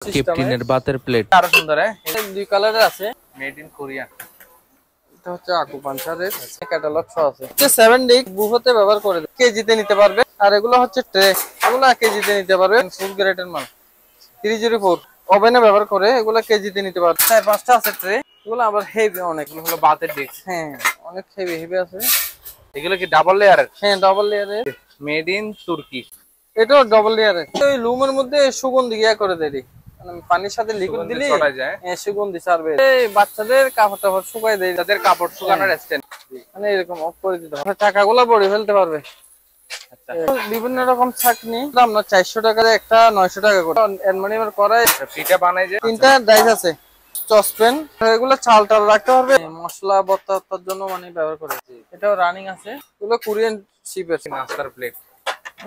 ক্যাপ্টেনের বাতের প্লেট আরো সুন্দর এটা দুই কালারের আছে মেড ইন কোরিয়া এটা হচ্ছে আকুপাঞ্চারের ক্যাটালগ সহ আছে 7 ডিক বুফেতে ব্যবহার করে কেজিতে নিতে পারবে আর এগুলো হচ্ছে ট্রে এগুলো কেজিতে নিতে পারবে ফুল গ্রেডের মাল 304 ওভেনে ব্যবহার করে এগুলো কেজিতে নিতে পারবে 4-5টা আছে ট্রে এগুলো আবার হেভি অনেক হলো বাতের ডিক হ্যাঁ অনেক হেভি আছে এগুলো কি ডাবল লেয়ারের? হ্যাঁ ডাবল লেয়ারের মেড ইন তুর্কি এটাও ডাবল লেয়ারের ওই লুমের মধ্যে সুগন্ধি ইয়া করে দেয় মানে পানির সাথে লিকুইড দিলে ছড়ায় যায় সুগন্ধি ছাড়বে এই বাচ্চাদের কাপড় টাপড় শুকায় দেয় তাদের কাপড় শুকানোর স্ট্যান্ড মানে এরকম অফ করে দিতে হবে টাকাগুলো বড়ি ফেলতে পারবে আচ্ছা বিভিন্ন রকম ছাকনি দাম না 400 টাকা একটা 900 টাকা করে অ্যালুমিনিয়ামের কড়াই পিঠা বানাই যে তিনটা ডাইস আছে চসপেন এগুলো চাল টাল রাখতে পারবে মশলা ভর্তার জন্য মানে ব্যবহার করে এটাও রানিং আছে এগুলো কোরিয়ান শিপের নাস্তার প্লেট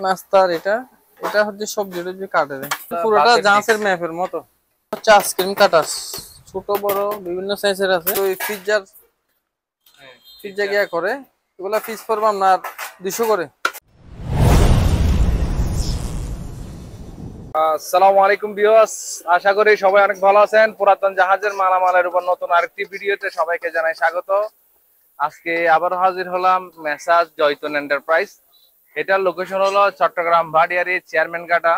নাস্তার এটা হচ্ছে সবজি টবজি কাটে পুরোটা জাঁচের ম্যাপের মতো হচ্ছে আইসক্রিম কাটার ছোট বড় বিভিন্ন সাইজের আছে ওই পিৎজা গিয়া করে এগুলা পিস পড়বে আপনার 200 করে। আসসালামু আলাইকুম ভিউয়ার্স, আশা করি সবাই অনেক ভালো আছেন। পুরাতন জাহাজের মালামালের উপর নতুন আরেকটি ভিডিওতে সবাইকে জানাই স্বাগত। আজকে আবার হাজির হলাম মেসাজ জয়তুন এন্টারপ্রাইজ। এটার লোকেশন হলো চট্টগ্রাম ভাটিয়ারি চেয়ারম্যান কাটা।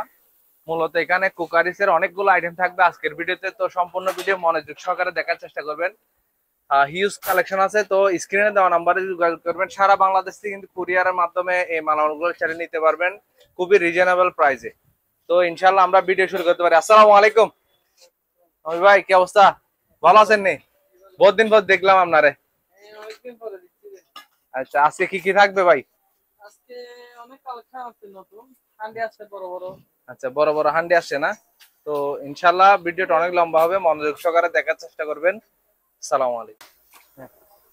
মূলত এখানে কুকারিসের অনেকগুলো আইটেম থাকবে আজকের ভিডিওতে, তো সম্পূর্ণ ভিডিও মনোযোগ সহকারে দেখার চেষ্টা করবেন। হিউজ কালেকশন আছে, তো স্ক্রিনে দেওয়া নাম্বারে যোগাযোগ করবেন। সারা বাংলাদেশ থেকে কিন্তু কুরিয়ারের মাধ্যমে এই মালামালগুলো ছেড়ে নিতে পারবেন খুবই রিজনেবল প্রাইসে। তো ইনশাল্লাহ আমরা ভিডিও শুরু করতে পারি। আসসালামু আলাইকুম ভাই, কি অবস্থা? ভালো আছেন নি? বহুত দিন পর দেখলাম আপনারে। আচ্ছা, আজকে কি থাকবে ভাই? আজকে অনেক কালেকশন আছে, নতুন হান্ডি আছে বড় বড়। আচ্ছা, বড় বড় হান্ডি আসছে না? তো ইনশাল্লাহ ভিডিওটা অনেক লম্বা হবে, মনোযোগ সহকারে দেখার চেষ্টা করবেন। আসসালামু আলাইকুম।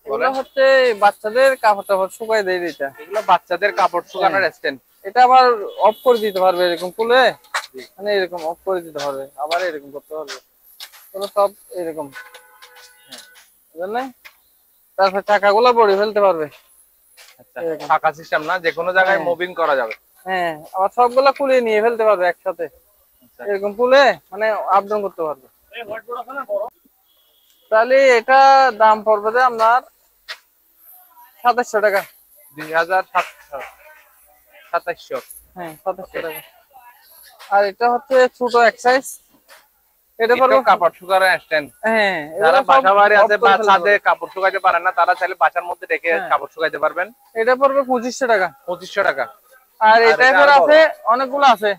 এগুলো হচ্ছে বাচ্চাদের কাপড় টাপড় শুকায় দেয় এটা। এগুলো বাচ্চাদের কাপড় শুকানোর স্ট্যান্ড। এটা আবার অফ করে দিতে পারবে এরকম খুলে, মানে এরকম অফ করে দিতে পারবে, আবার এরকম করতে পারবে। এগুলো সব এরকম, বুঝলেন? তারপর টাকাগুলো বড়ি ফেলতে পারবে। আচ্ছা, ফাঁকা সিস্টেম না, যে কোনো জায়গায় মুভিং করা যাবে। হ্যাঁ, আবার সবগুলা খুলে নিয়ে ফেলতে পারবে একসাথে, এরকম খুলে মানে আপ ডাউন করতে পারবে। তাহলে এটা দাম পড়বে যে আপনার 2700 টাকা। 2700। হ্যাঁ, 2700 টাকা। আর এটা হচ্ছে ছোট এক সাইজ, এটা পড়বে কাপড় শুকানোর স্ট্যান্ড। হ্যাঁ, যারা বাসা বাড়ি আছে বা ছাদে কাপড় শুকাইতে পারেন না, তারা চাইলে বাসার মধ্যে রেখে কাপড় শুকাইতে পারবেন। এটা পড়বে 2500 টাকা। 2500 টাকা। আর এটা এবার আছে অনেকগুলো আছে,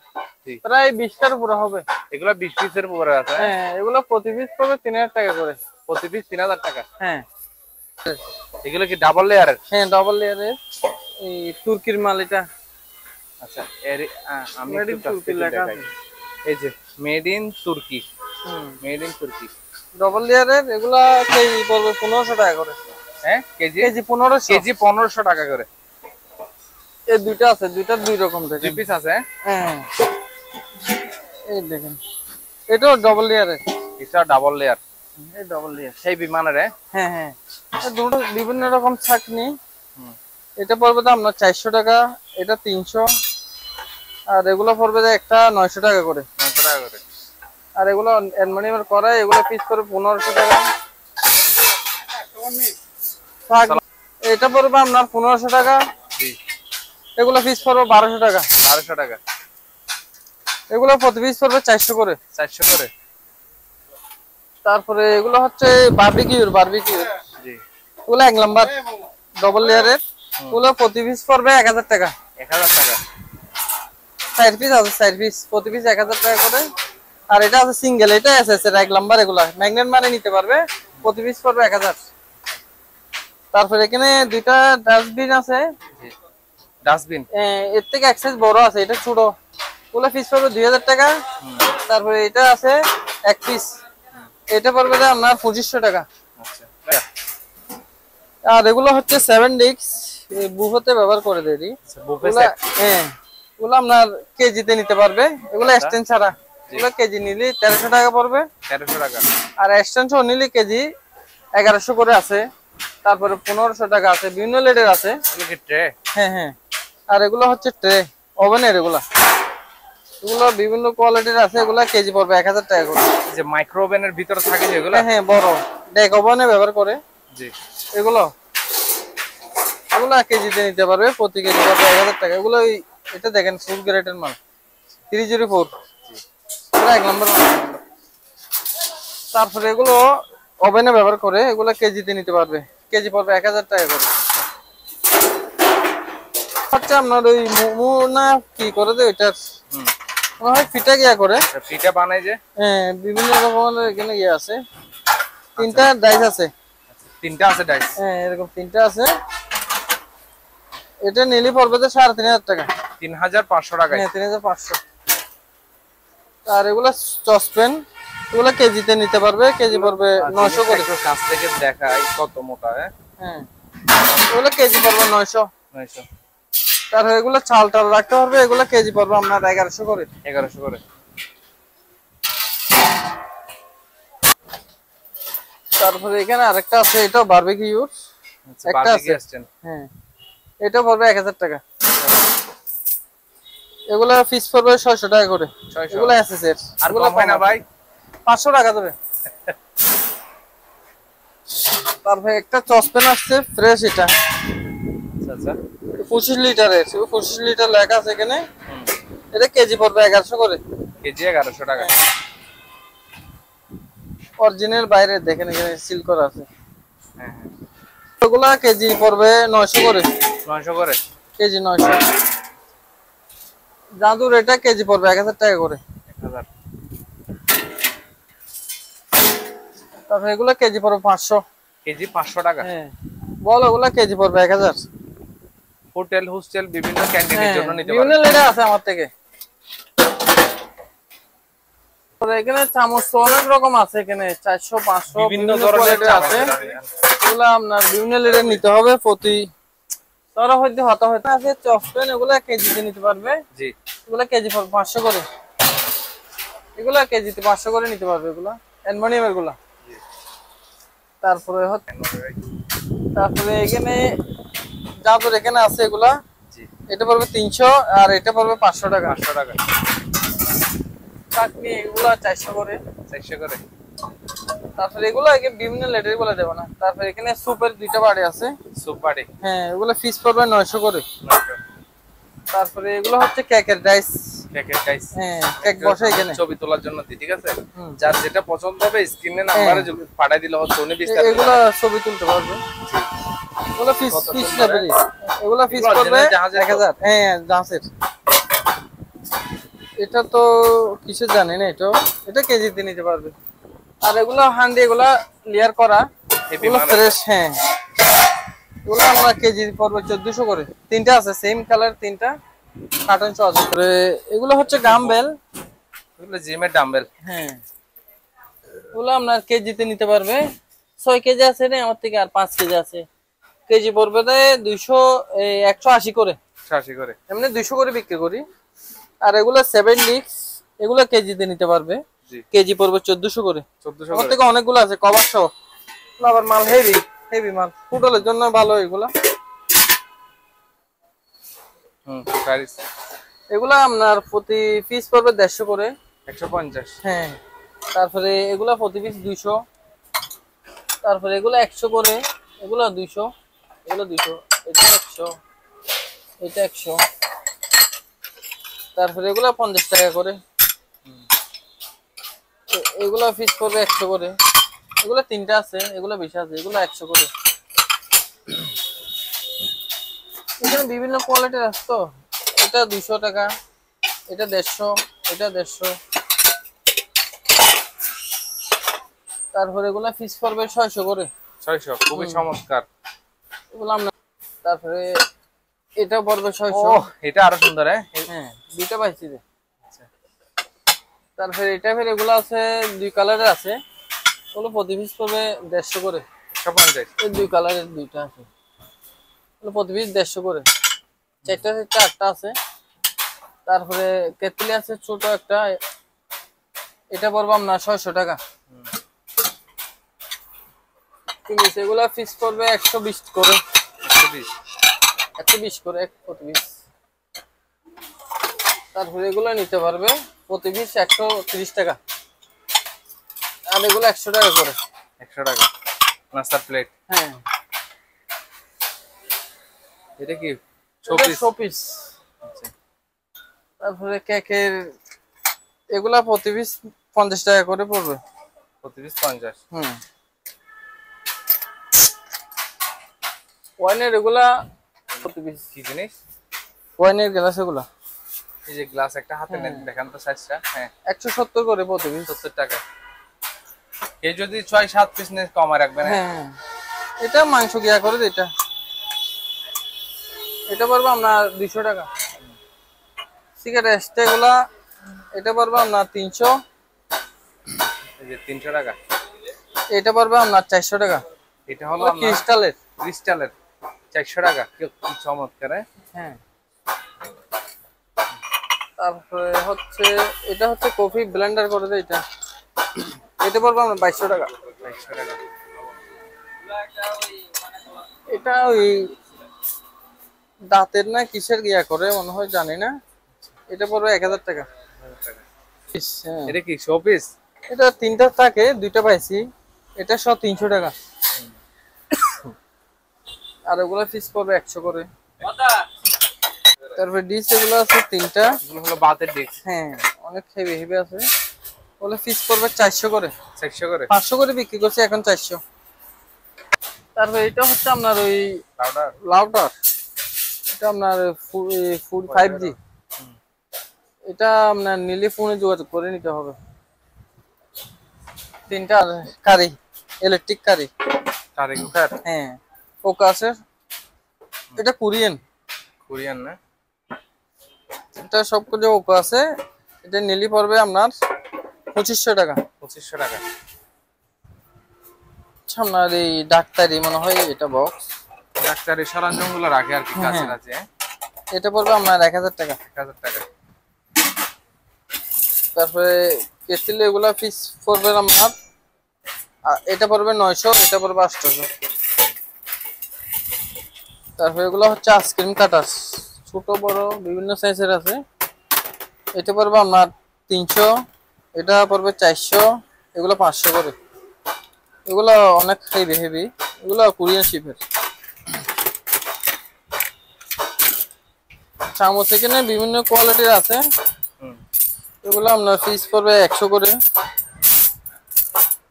প্রায় 20টার উপরে হবে। এগুলো 20 পিসের উপরে আছে। হ্যাঁ, এগুলো প্রতি পিস পড়বে 3000 টাকা করে। প্রতি পিস 3000 টাকা। হ্যাঁ, এগুলো কি ডাবল লেয়ারের? হ্যাঁ, ডাবল লেয়ারের এই তুর্কির মাল এটা। আচ্ছা, আমি মেড ইন তুর্কি লেখা আছে। এই যে মেড ইন তুর্কি। মেড ইন তুর্কি ডাবল লেয়ারের এগুলা কেজি পড়বে 1500 টাকা করে। হ্যাঁ, কেজি 1500। কেজি 1500 টাকা করে। এই দুইটা আছে, দুইটার দুই রকম থাকে। 2 পিস আছে। হ্যাঁ, এই দেখেন, এটাও ডাবল লেয়ারের। এটা ডাবল লেয়ার। এই ডাবল লেয়ার সেই বিমানের। হ্যাঁ হ্যাঁ, দুটো বিভিন্ন রকম ছাকনি। এটা পড়বে দাম না 400 টাকা, এটা 300, আর এগুলো পড়বে একটা 900 টাকা করে। 900 টাকা করে। আর এগুলো অ্যালুমিনিয়ামের কড়াই, এগুলো পিস পড়বে 1500 টাকা। এটা পড়বে আপনার 1500 টাকা। এগুলো পিস পড়বে 1200 টাকা। 1200 টাকা। এগুলো প্রতি পিস পড়বে 400 করে। 400 করে। তারপরে এগুলো হচ্ছে বারবিকিউর জি, এগুলো 1 নাম্বার ডাবল লেয়ারের, এগুলো প্রতি পিস পড়বে 1000 টাকা। 1000 টাকা। 4 পিস আছে, 4 পিস প্রতি পিস 1000 টাকা করে। আর এটা আছে সিঙ্গেল, এটা এসএস এর 1 নাম্বার, এগুলা ম্যাগনেট মানে নিতে পারবে, প্রতি পিস পড়বে 1000। তারপরে এখানে দুইটা ডাস্টবিন আছে। ডাস্টবিন এর থেকে এক সাইজ বড় আছে, এটা ছোট, ওগুলো পিস পড়বে 2000 টাকা। তারপরে এটা আছে এক পিস, এটা পড়বে আপনার 2500 টাকা। আচ্ছা, আর এগুলো হচ্ছে 7 ডিক্স বুফেতে ব্যবহার করে দেরি। হ্যাঁ, এগুলো আপনার কেজিতে নিতে পারবে, এগুলো এক্সটেন্ড ছাড়া। এগুলো কেজি নিলে 1300 টাকা পড়বে। 1300 টাকা। আর এক্সটেন্ড সহ নিলে কেজি 1100 করে আছে। তারপরে 1500 টাকা আছে, বিভিন্ন লেডের আছে। ট্রে। হ্যাঁ হ্যাঁ, আর এগুলো হচ্ছে ট্রে ওভেনের, এগুলা এগুলো বিভিন্ন কোয়ালিটির আছে, এগুলো কেজি পড়বে 1000 টাকা করে। যে মাইক্রো ওভেনের ভিতরে থাকে যেগুলো, হ্যাঁ বড় ডেক ওভেনে ব্যবহার করে। জি এগুলো এগুলো কেজিতে নিতে পারবে, প্রতি কেজি পড়বে 1000 টাকা। এগুলো এটা দেখেন ফুল গ্রেডের মাল 304, এটা 1 নম্বর। তারপরে এগুলো ওভেনে ব্যবহার করে, এগুলো কেজিতে নিতে পারবে, কেজি পড়বে 1000 টাকা করে। আচ্ছা আপনার ওই মোমো না কি করে দেয় ওইটার মনে হয় ফিটা গিয়া করে, ফিটা বানাই যে। হ্যাঁ বিভিন্ন রকমের এখানে ইয়ে আছে, 3টা ডাইস আছে। 3টা আছে ডাইস, হ্যাঁ এরকম 3টা আছে। এটা নিলে পড়বে তো 3500 টাকা। 3500 টাকা। হ্যাঁ 3500। আর এগুলা সসপ্যান, এগুলা কেজিতে নিতে পারবে, কেজি পড়বে 900 করে। একটু কাছ থেকে দেখাই কত মোটা। হ্যাঁ এগুলা কেজি পড়বে 900। 900। তারপর এগুলা চাল টাল রাখতে পারবে, এগুলা কেজি পড়বে আপনার 1100 করে। 1100 করে। তারপরে এখানে আরেকটা আছে, এটা বারবিকিউ একটা আছে। হ্যাঁ এটা পড়বে 1000 টাকা। এগুলা পিস পড়বে 600 টাকা করে। এগুলা এসএস এর। আর কম হয় না ভাই? 500 টাকা দেবে। তারপরে একটা সসপ্যান আসছে ফ্রেশ, এটা আচ্ছা 25 লিটারের, 25 লিটার লেখা আছে এখানে। এটা কেজি পড়বে 1100 করে। কেজি 1100 টাকা। অরিজিনাল বাইরে দেখেন এখানে সিল করা আছে। হ্যাঁ এগুলা কেজি পড়বে 900 করে। 900 করে কেজি 900। জাদুর এটা কেজি পড়বে 1000 টাকা করে। 1000। তারপর এগুলা কেজি পড়বে 500। কেজি 500 টাকা। হ্যাঁ বল ওগুলা কেজি পড়বে 1000। হোটেল হোস্টেল বিভিন্ন ক্যান্টিনের জন্য নিতে পারবেন। বিভিন্ন লেডা আছে আমার থেকে। এখানে চামচ তো অনেক রকম আছে, এখানে 400 500 বিভিন্ন ধরনের আছে। এগুলা আপনার বিভিন্ন লেডার নিতে হবে, প্রতি তারা হয়তো হতা হয়তো আছে চপস্পেন, এগুলা কেজিতে নিতে পারবে। জি এগুলা কেজি পড়বে 500 করে। এগুলা কেজিতে 500 করে নিতে পারবে, এগুলা অ্যালুমিনিয়ামের গুলা। তারপরে এখানে জাদুর এখানে আছে এগুলা, এটা পড়বে 300 আর এটা পড়বে 500 টাকা। 500 টাকা। চাটনি এগুলা 400 করে। 400 করে। তারপরে এগুলো বিভিন্ন লেটার গুলো দেব না। তারপরে এখানে সুপের 2টা বাড়ি আছে, সুপ বাড়ি। হ্যাঁ এগুলো ফিস পড়বে 900 করে। তারপরে এগুলো হচ্ছে কেকের ডাইস। কেকের ডাইস, হ্যাঁ কেক বসে এখানে ছবি তোলার জন্য দি, ঠিক আছে? যার যেটা পছন্দ হবে স্ক্রিনে নাম্বারে পাঠিয়ে দিলে হচ্ছে, উনি বিস্তারিত এগুলো ছবি তুলতে পারবে। এগুলো ফিস লেটারই, এগুলো ফিস পড়বে 1000। হ্যাঁ জাহাজের। এটা তো কিছু জানি না, এটা কেজিতে নিতে পারবে। আর এগুলো হান্ডি, এগুলা লেয়ার করা, এগুলো ফ্রেশ। হ্যাঁ এগুলো আমরা কেজি পড়বে 1400 করে। 3টা আছে সেম কালার, 3টা কার্টন 6000 করে। এগুলো হচ্ছে ডাম্বেল, এগুলো জিমের ডাম্বেল। হ্যাঁ এগুলো আপনার কেজিতে নিতে পারবে। 6 কেজি আছে না আমার থেকে, আর 5 কেজি আছে। কেজি পড়বে 180 করে। 180 করে। এমনি 200 করে বিক্রি করি। আর এগুলো 7 ডিক্স, এগুলো কেজিতে নিতে পারবে, কেজি পড়বে 1400 করে। 1400 আমার করে। থেকে অনেকগুলো আছে কভার সহ। আবার মাল হেভি মাল, ফুটলের জন্য ভালো এগুলা। প্রাইস এগুলা আপনার প্রতি পিস পড়বে 150 করে। 150। হ্যাঁ তারপরে এগুলা প্রতি পিস 200। তারপরে এগুলা 100 করে, এগুলা 200, এগুলো 200, এটা 100, এটা 100। তারপরে এগুলা 50 টাকা করে। এগুলা পিস পড়বে 100 করে। এগুলা 3টা আছে, এগুলা বেশি আছে, এগুলা 100 করে। এখানে বিভিন্ন কোয়ালিটির আছে তো। এটা 200 টাকা, এটা 150, এটা 150। তারপরে এগুলা পিস পড়বে 600 করে। 600, খুবই চমৎকার এগুলো আমরা। তারপরে এটা পড়বে 600। ও এটা আরো সুন্দর। হ্যাঁ 2টা পাইছি রে। তারপরে এটা ফের এগুলো আছে 2 কালারের আছে, ওগুলো প্রতি পিস পড়বে 150 করে। 150। এই 2 কালারের 2টা আছে, ওগুলো প্রতি পিস 150 করে। 8টা আছে। তারপরে কেতলি আছে ছোট একটা, এটা পড়বে আপনার 600 টাকা। ঠিক আছে, এগুলা পিস পড়বে 120 করে। 120 করে এক প্রতি পিস। তারপরে এগুলো নিতে পারবে প্রতি পিস 130 টাকা, আর এগুলো 100 টাকা করে। 100 টাকা নাস্তার প্লেট। হ্যাঁ, এটা কি শোপিস। আচ্ছা, তারপরে কেকের এগুলা প্রতি পিস 50 টাকা করে পড়বে। প্রতি পিস 50। ওয়াইনের এগুলা প্রতি পিস। কি জিনিস? ওয়াইনের গ্লাস এগুলা। এই যে গ্লাস একটা হাতে নেন, দেখান তো সাইজটা। হ্যাঁ, 170 করে প্রতি পিস। 70 টাকা। এই যদি 6-7 পিস নেন কমে রাখবেন। হ্যাঁ, এটা মাংস গিয়া করে এটা। এটা পড়বে আপনার 200 টাকা। সিগারেট এগুলা এটা পড়বে আপনার 300। এই যে 300 টাকা। এটা পড়বে আপনার 400 টাকা। এটা হলো ক্রিস্টালের। 400 টাকা। কি চমৎকার। হ্যাঁ, তারপরে হচ্ছে এটা হচ্ছে কফি ব্লেন্ডার করে দেয় এটা। এটা পড়বে আপনার 2200 টাকা। 2200 টাকা। এটা ওই দাঁতের না কিসের গিয়া করে মনে হয়, জানি না। এটা পড়বে 1000 টাকা। হ্যাঁ, এটা কি শোপিস? এটা 3টা থাকে, 2টা পাইছি। এটা সব 300 টাকা। আর ওগুলা পিস পড়বে 100 করে। তারপরে ডিশ এগুলো আছে 3টা। এগুলো হলো বাতের ডিশ। হ্যাঁ, অনেক হেভি হেভি আছে। ওগুলো পিস পড়বে 400 করে। 400 করে। 500 করে বিক্রি করছে, এখন 400। তারপরে এটা হচ্ছে আপনার ওই লাউডার। এটা আপনার ফুড 5G। এটা আপনার নিলে ফোনে যোগাযোগ করে নিতে হবে। 3টা কারি, ইলেকট্রিক কারি। Curry cooker. হ্যাঁ, ফোকাসের। এটা কোরিয়ান না? এটা সবকিছু ওকা আছে। এটা নিলে পড়বে আপনার 2500 টাকা। 2500 টাকা। আচ্ছা, আপনার এই ডাক্তারি মনে হয় এটা বক্স। ডাক্তারি সরঞ্জামগুলো রাখে আর কি, কাছে আছে। এটা পড়বে আপনার 1000 টাকা। 1000 টাকা। তারপরে কেটলি এগুলা পিস পড়বে আপনার, এটা পড়বে 900, এটা পড়বে 800। তারপরে এগুলো হচ্ছে আইসক্রিম কাটার, ছোট বড় বিভিন্ন সাইজের আছে। এটা পড়বে আপনার 300, এটা পড়বে 400, এগুলো 500 করে। এগুলো অনেক হেভি হেভি, এগুলো কোরিয়ান শিপের। চামচ এখানে বিভিন্ন কোয়ালিটির আছে। এগুলো আপনার পিস পড়বে 100 করে।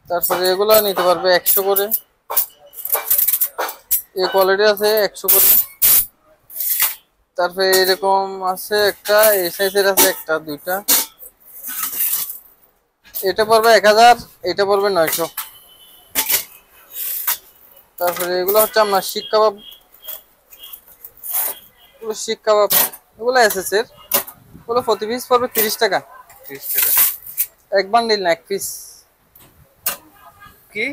তারপরে এগুলো নিতে পারবে 100 করে। এই কোয়ালিটি আছে 100 করে। তারপরে এরকম আছে একটা, এই সাইজের আছে একটা, 2টা। এটা পড়বে 1000, এটা পড়বে 900। তারপরে এগুলো হচ্ছে আপনার শিক কাবাব। এগুলো এসএস এর। এগুলো প্রতি পিস পড়বে 30 টাকা। 30 টাকা। এক বান্ডিল না, এক পিস। কি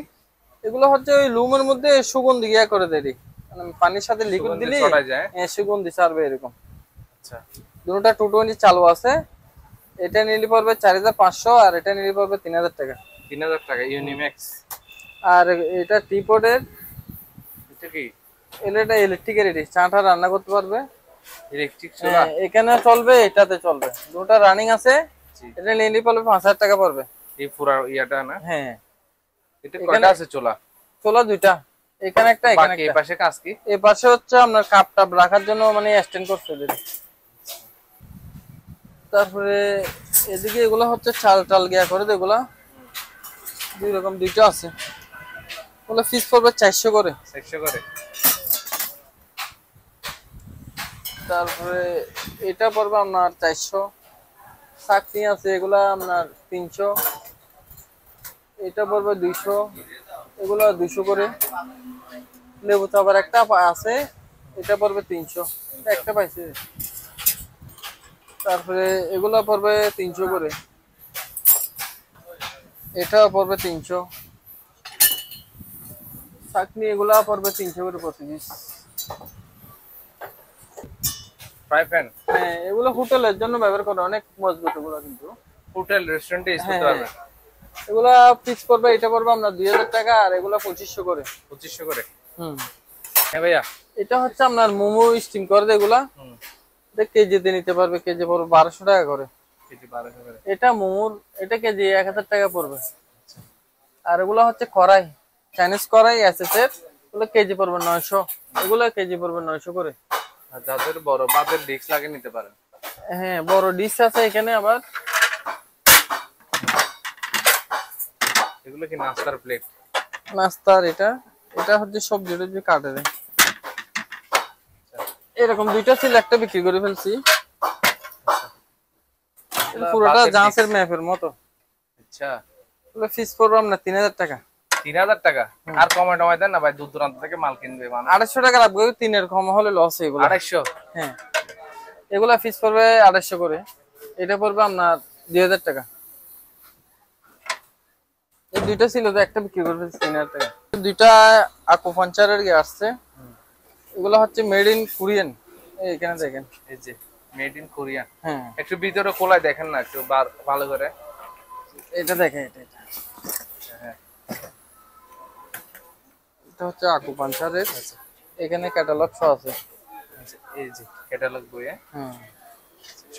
এগুলো হচ্ছে ওই লুমের মধ্যে সুগন্ধি গিয়া করে দেয়, মানে পানির সাথে লিকুইড দিলে সুগন্ধি ছাড়বে এরকম। আচ্ছা, দুটোটা 220 চালু আছে। এটা নিলে পড়বে 4500, আর এটা নিলে পড়বে 3000 টাকা। 3000 টাকা ইউনিম্যাক্স। আর এটা টিপটের। এটা কি? এটা ইলেকট্রিকের, চাটা রান্না করতে পারবে। ইলেকট্রিক চুলা এখানে চলবে, এটাতে চলবে। দুটো রানিং আছে। এটা নিলে পড়বে 5000 টাকা পড়বে। এই পুরো ইয়াটা না? হ্যাঁ। এটা কয়টা আছে চুলা? চুলা 2টা, এখানে একটা, এখানে একটা। এই পাশে কাজ কি? এই পাশে হচ্ছে আপনার কাপ টাপ রাখার জন্য, মানে স্ট্যান্ড করতে দেবে। তারপরে এদিকে এগুলা হচ্ছে চাল টাল গিয়া করে, এগুলা 2 রকম, 2টা আছে। ওগুলো পিস পড়বে 400 করে। 400 করে। তারপরে এটা পড়বে আপনার 400। চাকনি আছে, এগুলা আপনার 300। এটা পড়বে 200, এগুলো 200 করে। লেবু চাবার একটা আছে, এটা পড়বে 300, একটা পাইছে। তারপরে এগুলো পড়বে 300 করে। এটা পড়বে 300। চাকনি এগুলা পড়বে 300 করে প্রতি পিস। Fry pan. হ্যাঁ, এগুলো হোটেলের জন্য ব্যবহার করে, অনেক মজবুত এগুলো, কিন্তু হোটেল রেস্টুরেন্টে ইউজ করতে পারবে। এগুলা পিস পড়বে, এটা পড়বে আপনার 2000 টাকা, আর এগুলা 2500 করে। 2500 করে। হ্যাঁ ভাইয়া, এটা হচ্ছে আপনার মোমো স্টিম করে দেয় এগুলা। এটা কেজিতে নিতে পারবে, কেজি পড়বে 1200 টাকা করে। কেজি 1200 করে। এটা মোমোর, এটা কেজি 1000 টাকা পড়বে। আর এগুলো হচ্ছে কড়াই, চাইনিজ কড়াই এসএস এর, এগুলো কেজি পড়বে 900, এগুলো কেজি পড়বে 900 করে। আর যাদের বড় বাতের ডিস্ক লাগে নিতে পারেন। হ্যাঁ, বড় ডিশ আছে এখানে আবার। এগুলো কি নাস্তার প্লেট? নাস্তার এটা, এটা হচ্ছে সবজি টবজি কাটে দেয়। এরকম দুইটা ছিল, একটা বিক্রি করে ফেলছি। পুরোটা জাঁচের ম্যাপের মতো। আচ্ছা, এগুলো ফিস পড়বে আপনার 3000 টাকা। 3000 টাকা? আর কমায় টমায় দেন না ভাই, দূর দূরান্ত থেকে মাল কিনবে মানে। 250 টাকা লাভ করবে, 3 কম হলে লস। এগুলো 250? হ্যাঁ, এগুলা ফিস পড়বে 250 করে। এটা পড়বে আপনার 2000 টাকা। এই দুইটা ছিল তো, একটা বিক্রি করে ফেলছি 3000 টাকা। দুইটা আকুপাঞ্চারের ইয়ে আসছে, এগুলো হচ্ছে মেড ইন কোরিয়ান। এইখানে দেখেন, এই যে মেড ইন কোরিয়ান। হ্যাঁ, একটু ভিতরে খোলায় দেখেন না একটু ভালো করে। এটা দেখেন, এটা হ্যাঁ, এটা হচ্ছে আকুপাঞ্চারের। এখানে ক্যাটালগ সহ আছে। আচ্ছা, এই যে ক্যাটালগ বইয়ে হ্যাঁ,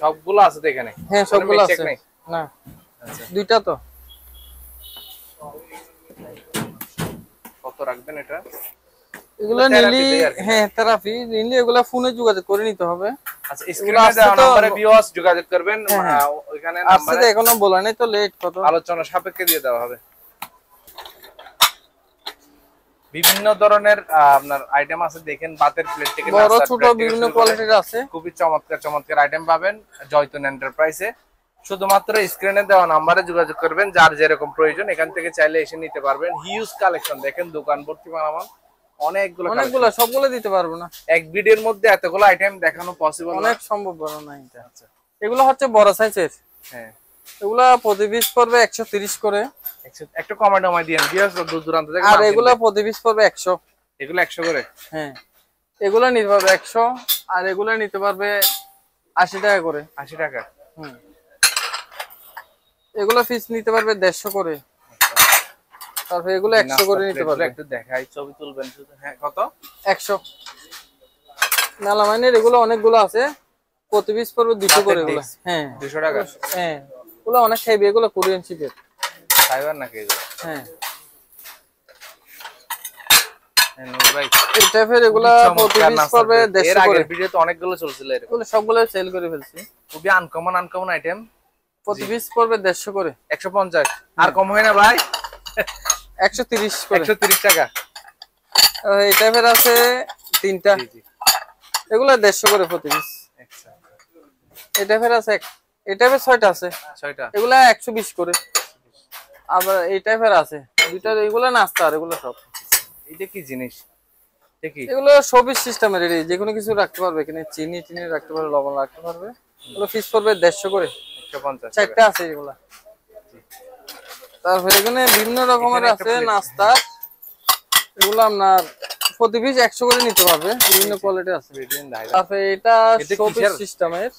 সবগুলো আছে তো এখানে? হ্যাঁ, সবগুলো আছে। না, আচ্ছা, দুইটা তো। কত রাখবেন এটা? এগুলো নিলি, হ্যাঁ থেরাপি নিলি, এগুলা ফোনে যোগাযোগ করে নিতে হবে। আচ্ছা, স্ক্রিনে দেওয়া নম্বরে ভিউয়ার্স যোগাযোগ করবেন। ওখানে নাম্বারে আসলে এখনো বলা নাই তো, লেট কত আলোচনা সাপেক্ষে দিয়ে দেওয়া হবে। বিভিন্ন ধরনের আপনার আইটেম আছে, দেখেন বাতের প্লেট থেকে বড় ছোট বিভিন্ন কোয়ালিটির আছে। খুবই চমৎকার চমৎকার আইটেম পাবেন জয়তুন এন্টারপ্রাইজে। শুধুমাত্র স্ক্রিনে দেওয়া নম্বরে যোগাযোগ করবেন, যার যেরকম প্রয়োজন এখান থেকে চাইলে এসে নিতে পারবেন। হিউজ কালেকশন, দেখেন দোকান ভর্তি মালামাল, অনেকগুলো সবগুলো দিতে পারবো না। এক ভিডিওর মধ্যে এতগুলো আইটেম দেখানো পসিবল অনেক সম্ভব না এটা। আচ্ছা, এগুলো হচ্ছে বড় সাইজের। হ্যাঁ, এগুলা প্রতি পিস পড়বে 130 করে। একটু কমায় টমায় দিয়েন, ভিউয়ার্স দূর দূরান্ত থেকে। আর এগুলা প্রতি পিস পড়বে 100। এগুলো 100 করে? হ্যাঁ, এগুলা নিতে পারবে 100, আর এগুলা নিতে পারবে 80 টাকা করে। 80 টাকা? হুম, এগুলা পিস নিতে পারবে 150 করে। তারপর এগুলো 100 করে নিতে পারবে। একটু দেখাই, ছবি তুলবেন শুধু। হ্যাঁ, কত? 100। মেলামাইনের এগুলো অনেকগুলো আছে, প্রতি পিস পড়বে 200 করে। এগুলো হ্যাঁ 200 টাকা? হ্যাঁ, এগুলো অনেক হেভি, এগুলো কোরিয়ান শিপের ফাইবার নাকি এগুলো? হ্যাঁ, ভাই এই টাইপের এগুলা প্রতি পিস পড়বে 150 করে। এর ভিডিওতে অনেকগুলো চলছিল এরকম। এগুলো সবগুলো সেল করে ফেলছি। খুবই আনকমন আইটেম। প্রতি পিস পড়বে 150 করে। 150? আর কম হয় না ভাই? 130 করে। 130 টাকা? এই টাইপের আছে তিনটা, এগুলা 150 করে প্রতি পিস। আচ্ছা, এই টাইপের আছে, এই টাইপের 6টা আছে, 6টা, এগুলা 120 করে। আবার এই টাইপের আছে দুইটা, এগুলা নাস্তা, আর এগুলো সব। এটা কি জিনিস? দেখি, এগুলো সবিস সিস্টেমের, যে কোনো কিছু রাখতে পারবে, এখানে চিনি টিনি রাখতে পারবে, লবণ রাখতে পারবে। এগুলো পিস পড়বে 150 করে। 150? 4টা আছে এগুলা। তারপরে এখানে বিভিন্ন রকমের আছে নাস্তা, এগুলো আপনার প্রতি পিস 100 করে নিতে পারবে, বিভিন্ন কোয়ালিটি আছে। তারপরে এটা সবিস সিস্টেমের,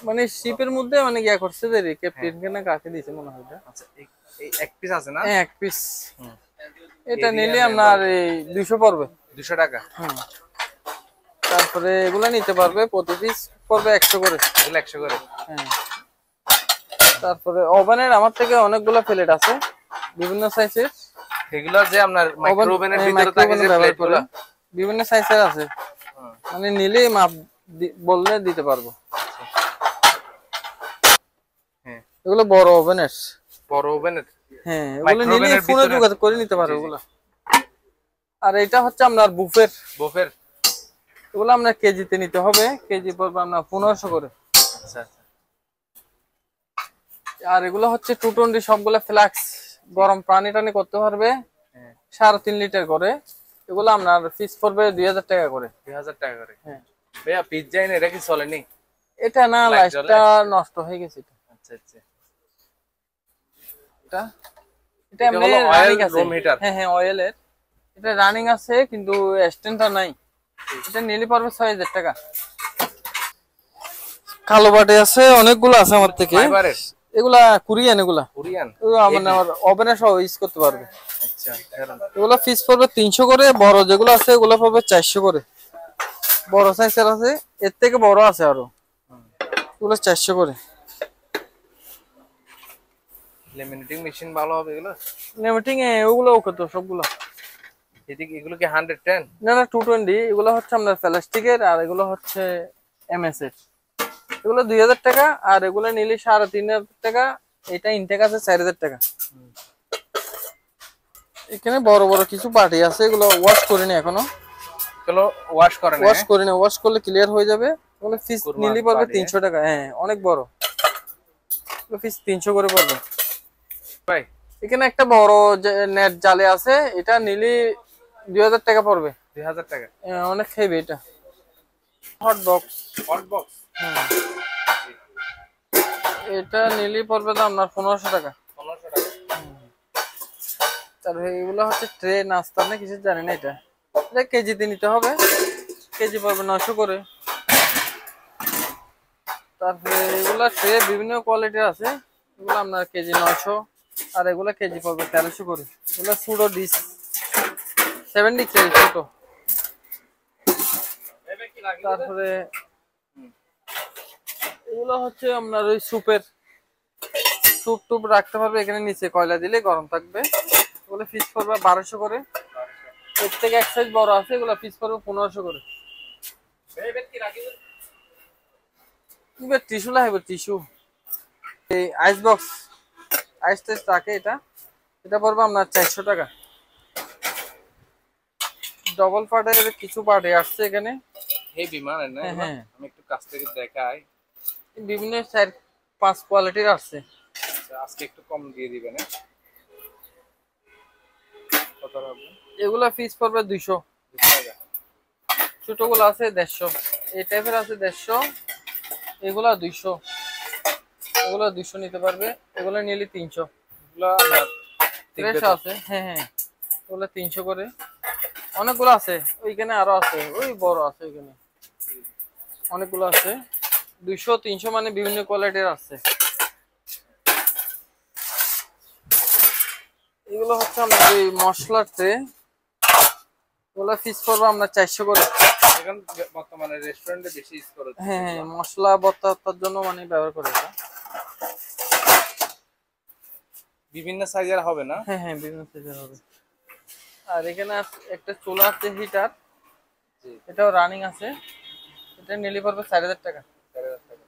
মানে শিপের মধ্যে মানে ইয়া করছে যে ক্যাপ্টেন কেনা কাকে দিয়েছে মনে হয়। আচ্ছা, এই এক পিস আছে না? হ্যাঁ, এক পিস। এটা নিলে আপনার এই 200 পড়বে। 200 টাকা? হুম, তারপরে এগুলা নিতে পারবে, প্রতি পিস পড়বে 100 করে। এগুলো 100 করে? হ্যাঁ, তারপরে ওভেনের আমার থেকে অনেকগুলো প্লেট আছে বিভিন্ন সাইজের। এগুলো যে আপনার মাইক্রো ওভেনের ভিতরে থাকে যে প্লেটগুলো, বিভিন্ন সাইজের আছে, মানে নিলেই মাপ বললে দিতে পারবো। হ্যাঁ, এগুলো বড় ওভেনের। বড় ওভেনের? হ্যাঁ, এগুলো নিলে ফোনে যোগাযোগ করে নিতে পারবে ওগুলো। আর এটা হচ্ছে আপনার বুফের। এগুলো আপনার কেজিতে নিতে হবে, কেজি পড়বে আপনার 1500 করে। আচ্ছা, আর এগুলো হচ্ছে 220, সবগুলো ফ্লাক্স, গরম পানি টানি করতে পারবে। 3.5 লিটার করে। এগুলো আপনার পিস পড়বে 2000 টাকা করে। 2000 টাকা করে? হ্যাঁ। ভাইয়া পিজ্জা এনে এটা কি চলেনি? এটা না, লাইটটা নষ্ট হয়ে গেছে। আচ্ছা আচ্ছা, এটা এমনি রানিং আছে। হ্যাঁ হ্যাঁ, অয়েলের এটা রানিং আছে, কিন্তু স্ট্যান্ডটা নাই। এটা নিলে পারবে 6000 টাকা। কালো বাটি আছে, অনেকগুলো আছে আমার থেকে। এগুলা কোরিয়ান, এগুলা মানে আমার ওভেনে সহ ইউজ করতে পারবে। আচ্ছা, এগুলা পিস পড়বে 300 করে। বড় যেগুলো আছে এগুলো পড়বে 400 করে। বড় সাইজের আছে, এর থেকে বড় আছে আরো, এগুলো 400 করে। লেমিনেটিং মেশিন ভালো হবে এগুলো। লেমিটিং এ ওগুলো ওকে তো সবগুলো। এদিকে এগুলো কি 110? না না 220, এগুলো হচ্ছে আপনার প্লাস্টিকের, আর এগুলো হচ্ছে এমএস এর। এগুলো 2000 টাকা, আর এগুলো নিলে 3500 টাকা। এটা ইনটেক আছে 4000 টাকা। এখানে বড় বড় কিছু পার্টি আছে, এগুলো ওয়াশ করিনি এখনো। এগুলো ওয়াশ করে না? ওয়াশ করিনি, ওয়াশ করলে ক্লিয়ার হয়ে যাবে। এগুলো পিস নিলে পড়বে 300 টাকা। হ্যাঁ অনেক বড়, এগুলো পিস 300 করে পড়বে ভাই। এখানে একটা বড় নেট জালে আছে, এটা নিলে 2000 টাকা পড়বে। 2000 টাকা? অনেক হেভি এটা। Hot box. Hot box? এটা নিলে পড়বে তো আপনার 1500 টাকা। 1500 টাকা? তারপরে এগুলো হচ্ছে ট্রে, নাস্তা না কিছু জানি না, এটা কেজিতে নিতে হবে, কেজি পড়বে 900 করে। তারপরে এগুলা ট্রে বিভিন্ন কোয়ালিটির আছে, এগুলো আপনার কেজি 900, আর এগুলা কেজি পড়বে 1300 করে। এগুলো সুডো ডিশ 7 ডিশ ছোট। তারপরে এগুলো হচ্ছে আপনার ওই স্যুপের, স্যুপ টুপ রাখতে পারবে এখানে, নিচে কয়লা দিলে গরম থাকবে। এগুলো পিস পড়বে 1200 করে। এর থেকে এক সাইজ বড় আছে, এগুলো পিস পড়বে 1500 করে। টিস্যু লাগবে, টিস্যু। এই আইস বক্স, আইস টেস্ট রাখে, এটা পড়বে আপনার 400 টাকা। ডবল পার্টের কিছু পার্টে আসছে এখানে, হেভি মানে না? হ্যাঁ আমি একটু কাছ থেকে দেখাই। বিভিন্ন 4-5 কোয়ালিটির আসছে। আজকে একটু কম দিয়ে দিবেন। কত হবে? এগুলা পিস পড়বে 200 টাকা। ছোটগুলো আছে 150, এই টাইপের আছে 150, এগুলা 200, এগুলা 200 নিতে পারবে। এগুলা নিলে 300। এগুলা ফ্রেশ আছে, হ্যাঁ এগুলা 300 করে। অনেকগুলো আছে, ওইখানে আরো আছে, ওই বড় আছে ওইখানে, অনেকগুলো আছে। 200-300 মানে বিভিন্ন কোয়ালিটির আছে। এগুলো হচ্ছে আমরা ওই মশলার ট্রে, এগুলো পিস পড়বে আমরা 400 করে। এখন বর্তমানে রেস্টুরেন্টে বেশি ইউজ করে। হ্যাঁ মশলা ভর্তার জন্য মানে ব্যবহার করে এটা। বিভিন্ন সাইজের হবে না? হ্যাঁ বিভিন্ন সাইজের হবে। আর এখানে একটা চুলা আছে হিটার, এটাও রানিং আছে, এটা নিলে পড়বে 4000 টাকা। 4000 টাকা।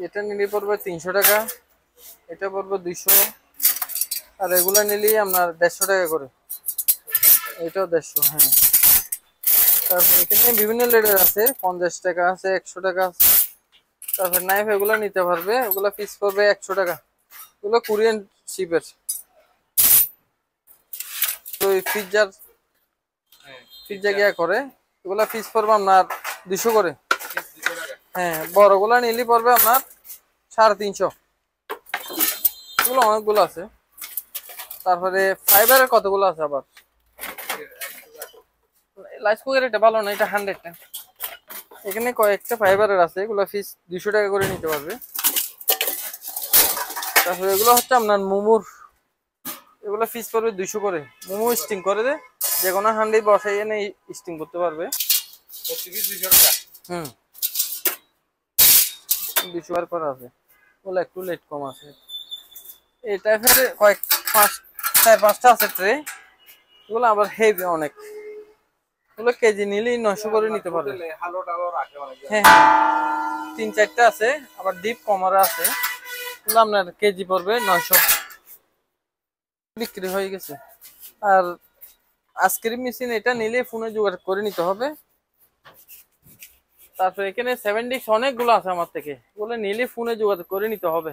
এটা নিলে পড়বে 300 টাকা, এটা পড়বে 200, আর এগুলা নিলে আপনার 150 টাকা করে। এটাও 150, হ্যাঁ। তারপর এখানে বিভিন্ন লেডের আছে, 50 টাকা আছে, 100 টাকা আছে। তারপর নাইফ এগুলো নিতে পারবে, ওগুলা পিস পড়বে 100 টাকা। এগুলো কোরিয়ান শিপের, তো পিৎজা গিয়া করে, এগুলা পিস পড়বে আপনার 200 করে। হ্যাঁ বড়গুলা নিলে পড়বে আপনার 350। এগুলো অনেকগুলো আছে। তারপরে ফাইবারের কতগুলো আছে আবার, রাইস কুকার এটা ভালো না, এটা 100 টাকা। এখানে কয়েকটা ফাইবারের আছে, এগুলো পিস 200 টাকা করে নিতে পারবে। তারপরে এগুলো হচ্ছে আপনার মোমোর, এগুলো পিস পড়বে 200 করে। মোমো স্টিং করে দে, যে কোনো হান্ডি বসাই এনে স্টিং করতে পারবে। 200 টাকা? 200 করে আছে, ওগুলো একটু লেট কম আছে। এই টাইপের কয়েক 4-5টা আছে ট্রে, এগুলো আবার হেভি অনেক, এগুলো কেজি নিলেই 900 করে নিতে পারবে। হ্যাঁ 3-4টা আছে, আবার ডিপ কমারে আছে, এগুলো আপনার কেজি পড়বে 900। বিক্রি হয়ে গেছে। আর আইসক্রিম মেশিন এটা নিলে ফোনে জোগাড় করে নিতে হবে। তারপর এখানে 7 ডিশ অনেকগুলো আছে আমার থেকে, ওগুলো নিলে ফোনে যোগাযোগ করে নিতে হবে।